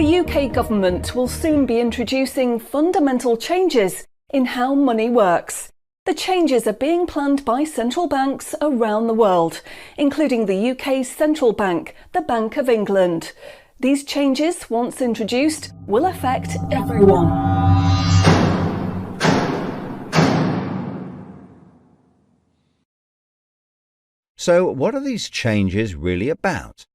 The UK government will soon be introducing fundamental changes in how money works. The changes are being planned by central banks around the world, including the UK's central bank, the Bank of England. These changes, once introduced, will affect everyone. So, what are these changes really about?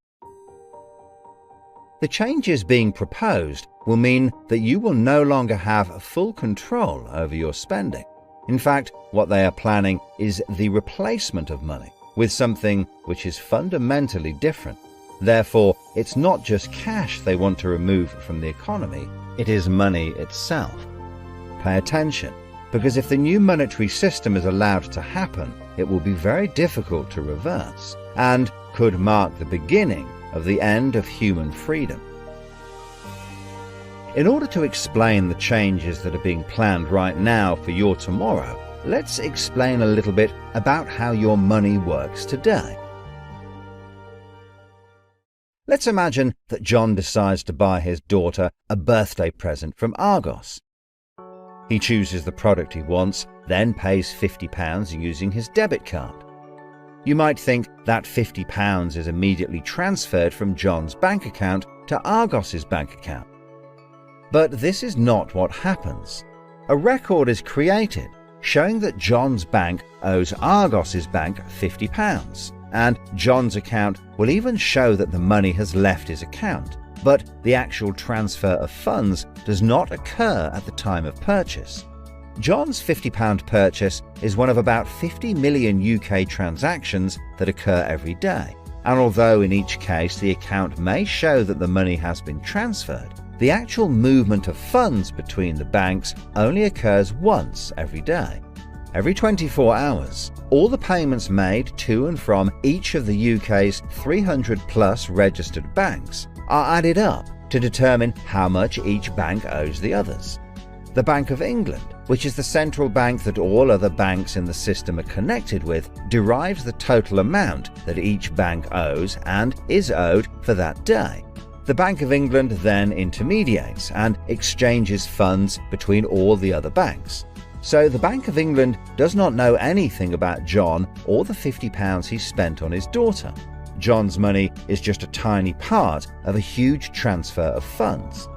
The changes being proposed will mean that you will no longer have full control over your spending. In fact, what they are planning is the replacement of money with something which is fundamentally different. Therefore, it's not just cash they want to remove from the economy, it is money itself. Pay attention, because if the new monetary system is allowed to happen, it will be very difficult to reverse and could mark the beginning of the end of human freedom. In order to explain the changes that are being planned right now for your tomorrow, let's explain a little bit about how your money works today. Let's imagine that John decides to buy his daughter a birthday present from Argos. He chooses the product he wants, then pays £50 using his debit card. You might think that £50 is immediately transferred from John's bank account to Argos's bank account. But this is not what happens. A record is created showing that John's bank owes Argos's bank £50, and John's account will even show that the money has left his account, but the actual transfer of funds does not occur at the time of purchase. John's £50 purchase is one of about 50 million UK transactions that occur every day, and although in each case the account may show that the money has been transferred, the actual movement of funds between the banks only occurs once every day. Every 24 hours, all the payments made to and from each of the UK's 300 plus registered banks are added up to determine how much each bank owes the others. The Bank of England, which is the central bank that all other banks in the system are connected with, derives the total amount that each bank owes and is owed for that day. The Bank of England then intermediates and exchanges funds between all the other banks. So the Bank of England does not know anything about John or the £50 he spent on his daughter. John's money is just a tiny part of a huge transfer of funds.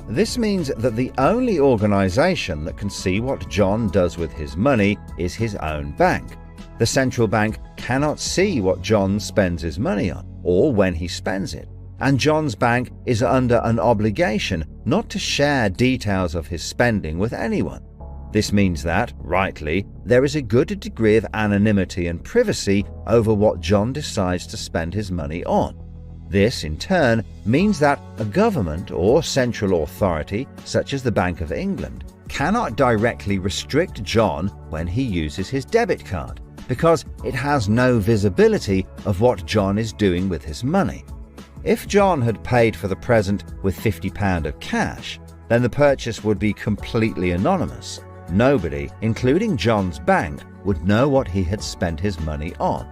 This means that the only organisation that can see what John does with his money is his own bank. The central bank cannot see what John spends his money on or when he spends it, and John's bank is under an obligation not to share details of his spending with anyone. This means that, rightly, there is a good degree of anonymity and privacy over what John decides to spend his money on. This, in turn, means that a government or central authority, such as the Bank of England, cannot directly restrict John when he uses his debit card, because it has no visibility of what John is doing with his money. If John had paid for the present with £50 of cash, then the purchase would be completely anonymous. Nobody, including John's bank, would know what he had spent his money on.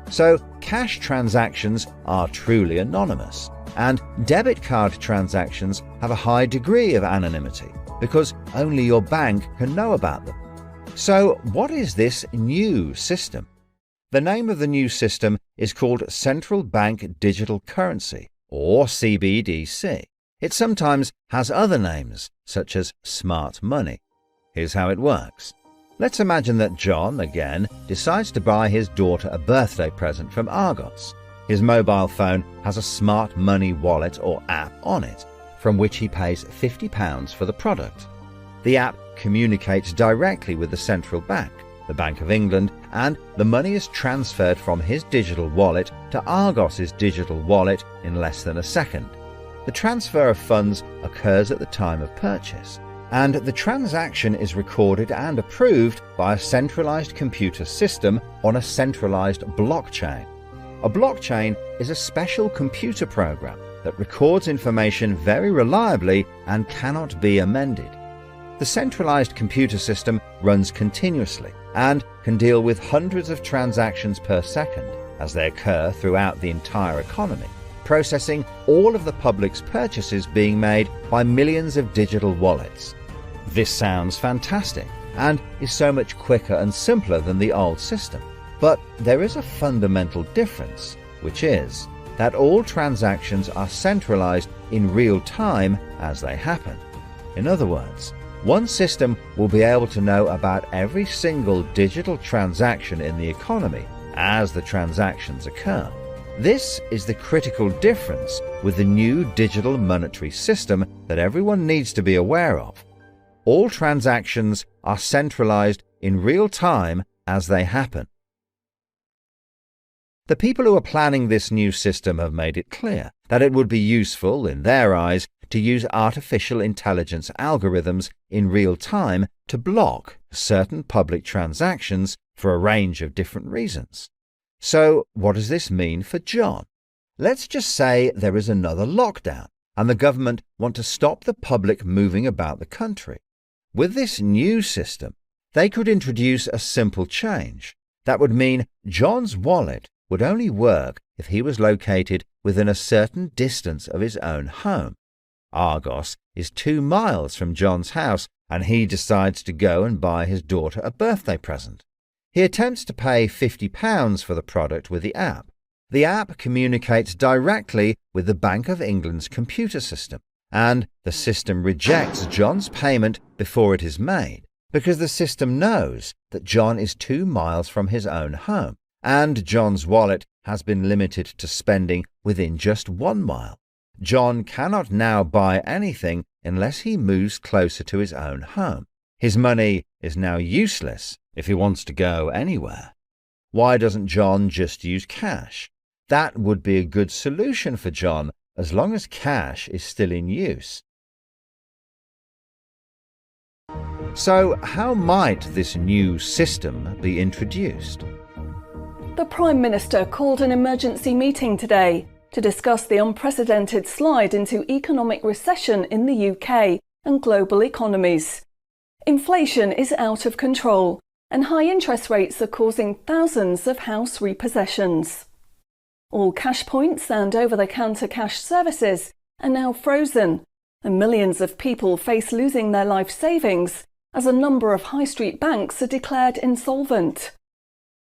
So, cash transactions are truly anonymous, and debit card transactions have a high degree of anonymity because only your bank can know about them. So, what is this new system? The name of the new system is called Central Bank Digital Currency, or CBDC. It sometimes has other names, such as smart money. Here's how it works. Let's imagine that John, again, decides to buy his daughter a birthday present from Argos. His mobile phone has a smart money wallet or app on it, from which he pays £50 for the product. The app communicates directly with the central bank, the Bank of England, and the money is transferred from his digital wallet to Argos's digital wallet in less than a second. The transfer of funds occurs at the time of purchase, and the transaction is recorded and approved by a centralized computer system on a centralized blockchain. A blockchain is a special computer program that records information very reliably and cannot be amended. The centralized computer system runs continuously and can deal with hundreds of transactions per second as they occur throughout the entire economy. processing all of the public's purchases being made by millions of digital wallets. This sounds fantastic and is so much quicker and simpler than the old system. But there is a fundamental difference, which is that all transactions are centralized in real time as they happen. In other words, one system will be able to know about every single digital transaction in the economy as the transactions occur. This is the critical difference with the new digital monetary system that everyone needs to be aware of. All transactions are centralized in real time as they happen. The people who are planning this new system have made it clear that it would be useful, in their eyes, to use artificial intelligence algorithms in real time to block certain public transactions for a range of different reasons. So, what does this mean for John? Let's just say there is another lockdown and the government want to stop the public moving about the country. With this new system, they could introduce a simple change. That would mean John's wallet would only work if he was located within a certain distance of his own home. Argos is 2 miles from John's house, and he decides to go and buy his daughter a birthday present. He attempts to pay £50 for the product with the app. The app communicates directly with the Bank of England's computer system, and the system rejects John's payment before it is made, because the system knows that John is 2 miles from his own home, and John's wallet has been limited to spending within just 1 mile. John cannot now buy anything unless he moves closer to his own home. His money is now useless if he wants to go anywhere. Why doesn't John just use cash? That would be a good solution for John as long as cash is still in use. So, how might this new system be introduced? The Prime Minister called an emergency meeting today to discuss the unprecedented slide into economic recession in the UK and global economies. Inflation is out of control, and high interest rates are causing thousands of house repossessions. All cash points and over-the-counter cash services are now frozen, and millions of people face losing their life savings as a number of high street banks are declared insolvent.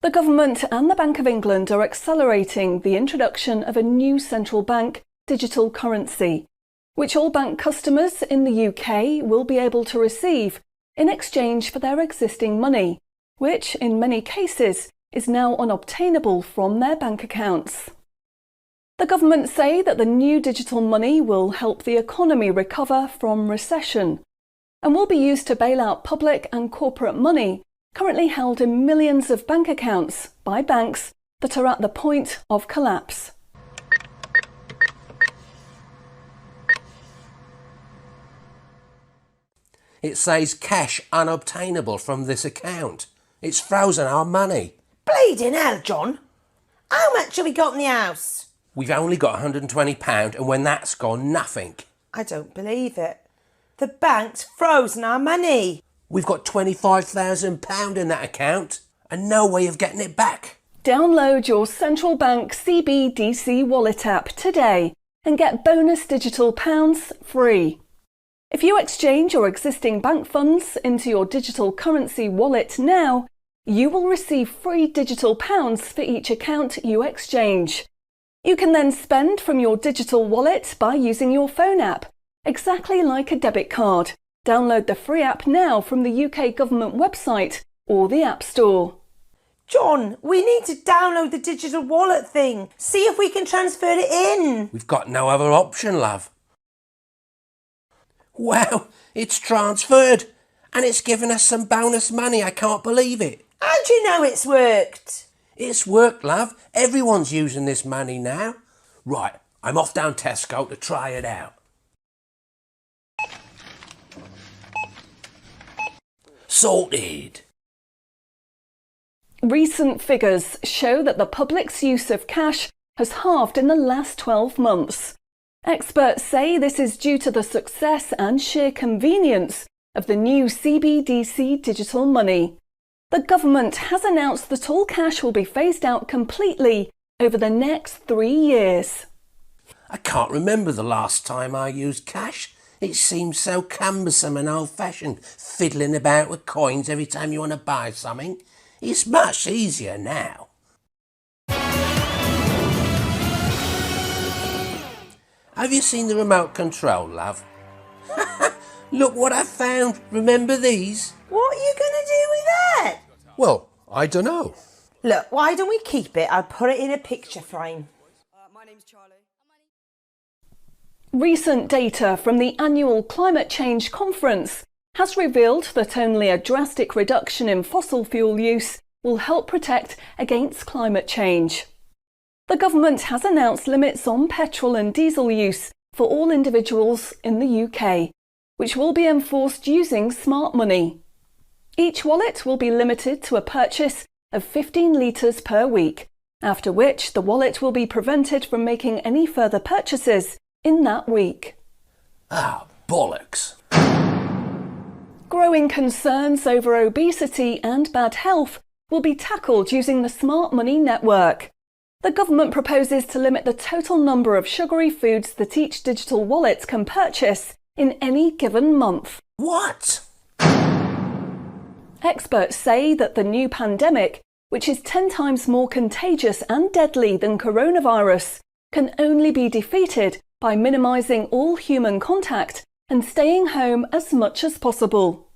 The government and the Bank of England are accelerating the introduction of a new central bank digital currency, which all bank customers in the UK will be able to receive in exchange for their existing money, which in many cases is now unobtainable from their bank accounts. The government say that the new digital money will help the economy recover from recession and will be used to bail out public and corporate money currently held in millions of bank accounts by banks that are at the point of collapse. It says cash unobtainable from this account. It's frozen our money. Bleeding hell, John. How much have we got in the house? We've only got £120, and when that's gone, nothing. I don't believe it. The bank's frozen our money. We've got £25,000 in that account and no way of getting it back. Download your central bank CBDC wallet app today and get bonus digital pounds free. If you exchange your existing bank funds into your digital currency wallet now, you will receive free digital pounds for each account you exchange. You can then spend from your digital wallet by using your phone app, exactly like a debit card. Download the free app now from the UK government website or the App Store. John, we need to download the digital wallet thing. See if we can transfer it in. We've got no other option, love. Wow, it's transferred and it's given us some bonus money. I can't believe it. How do you know it's worked? It's worked, love. Everyone's using this money now. Right, I'm off down Tesco to try it out. Sorted. Recent figures show that the public's use of cash has halved in the last 12 months. Experts say this is due to the success and sheer convenience of the new CBDC digital money. The government has announced that all cash will be phased out completely over the next 3 years. I can't remember the last time I used cash. It seems so cumbersome and old-fashioned, fiddling about with coins every time you want to buy something. It's much easier now. Have you seen the remote control, love? Look what I found. Remember these? What are you going to do with that? Well, I don't know. Look, why don't we keep it? I'll put it in a picture frame. My name's Charlie. Recent data from the annual Climate Change Conference has revealed that only a drastic reduction in fossil fuel use will help protect against climate change. The government has announced limits on petrol and diesel use for all individuals in the UK, which will be enforced using smart money. Each wallet will be limited to a purchase of 15 litres per week, after which the wallet will be prevented from making any further purchases in that week. Ah, bollocks. Growing concerns over obesity and bad health will be tackled using the Smart Money network. The government proposes to limit the total number of sugary foods that each digital wallet can purchase in any given month. What? Experts say that the new pandemic, which is 10 times more contagious and deadly than coronavirus, can only be defeated by minimising all human contact and staying home as much as possible.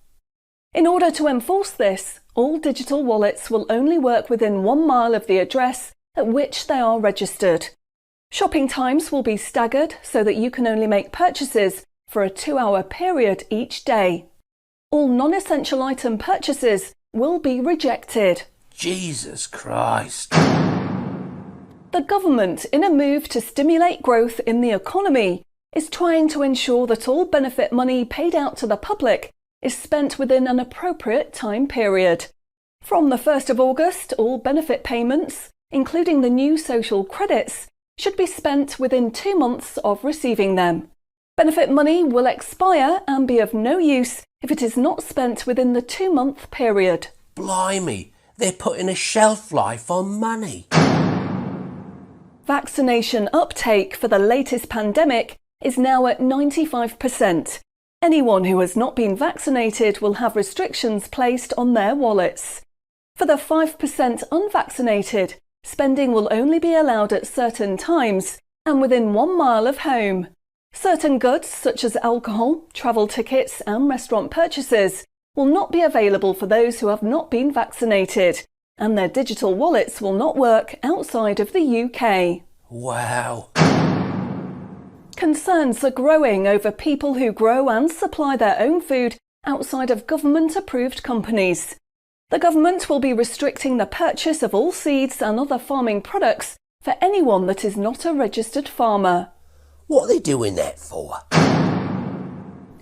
In order to enforce this, all digital wallets will only work within 1 mile of the address at which they are registered. Shopping times will be staggered so that you can only make purchases for a 2-hour period each day. All non-essential item purchases will be rejected. Jesus Christ. The government, in a move to stimulate growth in the economy, is trying to ensure that all benefit money paid out to the public is spent within an appropriate time period. From the 1st of August, all benefit payments, including the new social credits, should be spent within 2 months of receiving them. Benefit money will expire and be of no use if it is not spent within the 2-month period. Blimey, they're putting a shelf life on money. Vaccination uptake for the latest pandemic is now at 95%. Anyone who has not been vaccinated will have restrictions placed on their wallets. For the 5% unvaccinated, spending will only be allowed at certain times and within 1 mile of home. Certain goods, such as alcohol, travel tickets and restaurant purchases, will not be available for those who have not been vaccinated, and their digital wallets will not work outside of the UK. Wow. Concerns are growing over people who grow and supply their own food outside of government-approved companies. The government will be restricting the purchase of all seeds and other farming products for anyone that is not a registered farmer. What are they doing that for?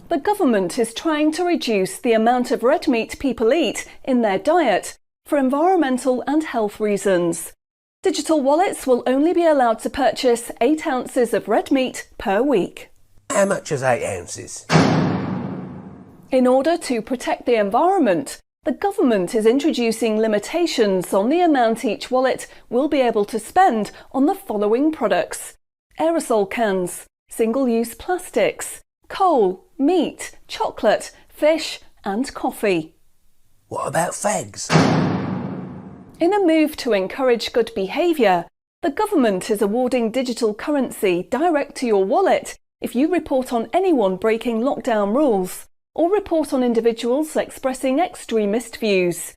The government is trying to reduce the amount of red meat people eat in their diet for environmental and health reasons. Digital wallets will only be allowed to purchase 8 ounces of red meat per week. How much is 8 ounces? In order to protect the environment, the government is introducing limitations on the amount each wallet will be able to spend on the following products: aerosol cans, single-use plastics, coal, meat, chocolate, fish and coffee. What about fags? In a move to encourage good behaviour, the government is awarding digital currency direct to your wallet if you report on anyone breaking lockdown rules or report on individuals expressing extremist views.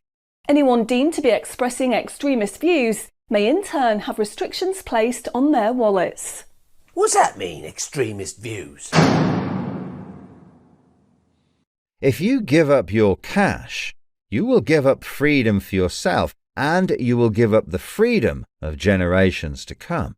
Anyone deemed to be expressing extremist views may in turn have restrictions placed on their wallets. What's that mean, extremist views? If you give up your cash, you will give up freedom for yourself, and you will give up the freedom of generations to come.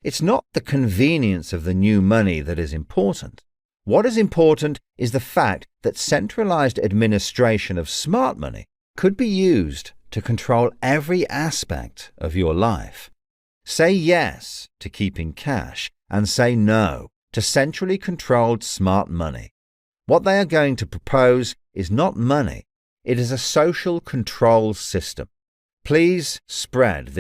It's not the convenience of the new money that is important. What is important is the fact that centralized administration of smart money could be used to control every aspect of your life. Say yes to keeping cash and say no to centrally controlled smart money. What they are going to propose is not money, it is a social control system. Please spread